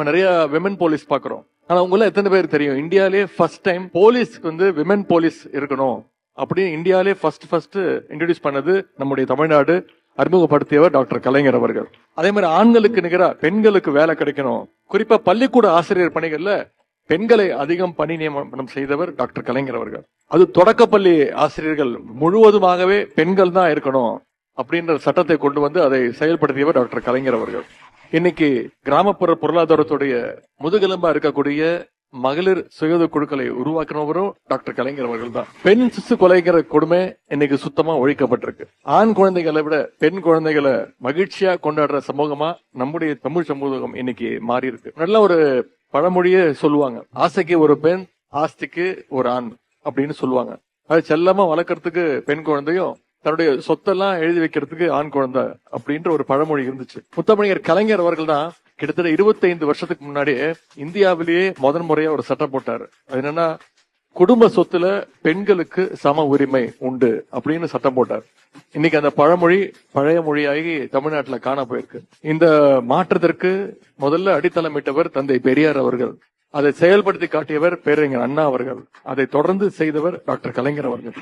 நிறைய women police பாக்குறோம். ஆனா உங்கள எத்தனை பேர் தெரியும் இந்தியாலே ஃபர்ஸ்ட் டைம் போலீஸ்க்கு வந்து விமன் போலீஸ் இருக்கணும் அப்படின்னு இந்தியாலே ஃபர்ஸ்ட் இன்ட்ரோடியூஸ் பண்ணது நம்முடைய தமிழ்நாடு, அறிமுகப்படுத்தியவர் டாக்டர் கலைஞர் அவர்கள். அதே மாதிரி ஆண்களுக்கு நிகரா பெண்களுக்கு வேலை கிடைக்கணும், குறிப்பா பள்ளிக்கூட ஆசிரியர் பணிகள்ல பெண்களை அதிகம் பணி நியமனம் செய்தவர் டாக்டர் கலைஞர் அவர்கள். அது தொடக்கப்பள்ளி ஆசிரியர்கள் முழுவதுமாகவே பெண்கள் தான் இருக்கணும் அப்படின்ற சட்டத்தை கொண்டு வந்து அதை செயல்படுத்தியவர் டாக்டர் கலைஞர் அவர்கள். இன்னைக்கு கிராமப்புற பொருளாதாரத்துடைய முதுகெலும்பா இருக்கக்கூடிய மகளிர் சுய குழுக்களை உருவாக்கினவரும் டாக்டர் கலைஞர் அவர்கள் தான். பெண் சிசு கொலைங்கிற கொடுமை இன்னைக்கு சுத்தமா ஒழிக்கப்பட்டிருக்கு. ஆண் குழந்தைகளை விட பெண் குழந்தைகளை மகிழ்ச்சியா கொண்டாடுற சமூகமா நம்முடைய தமிழ் சமூகம் இன்னைக்கு மாறி இருக்கு. நல்ல ஒரு பழமொழியே சொல்லுவாங்க, ஆசைக்கு ஒரு பெண் ஆஸ்திக்கு ஒரு ஆண் அப்படின்னு சொல்லுவாங்க. அது செல்லமா வளர்க்கறதுக்கு பெண் குழந்தையும் தன்னுடைய சொத்தெல்லாம் எழுதி வைக்கிறதுக்கு ஆண் குழந்தை அப்படின்ற ஒரு பழமொழி இருந்துச்சு. முத்தமிழர் கலைஞர் அவர்கள் தான் கிட்டத்தட்ட 25 வருஷத்துக்கு முன்னாடியே இந்தியாவிலேயே முதன் முறையா ஒரு சட்டம் போட்டாரு. அது என்னன்னா, குடும்ப சொத்துல பெண்களுக்கு சம உரிமை உண்டு அப்படின்னு சட்டம் போட்டார். இன்னைக்கு அந்த பழமொழி பழைய மொழியாகி தமிழ்நாட்டில் காண போயிருக்கு. இந்த மாற்றத்திற்கு முதல்ல அடித்தளமிட்டவர் தந்தை பெரியார் அவர்கள். அதை செயல்படுத்தி காட்டியவர் பேரறிஞர் அண்ணா அவர்கள். அதை தொடர்ந்து செய்தவர் டாக்டர் கலைஞர் அவர்கள்.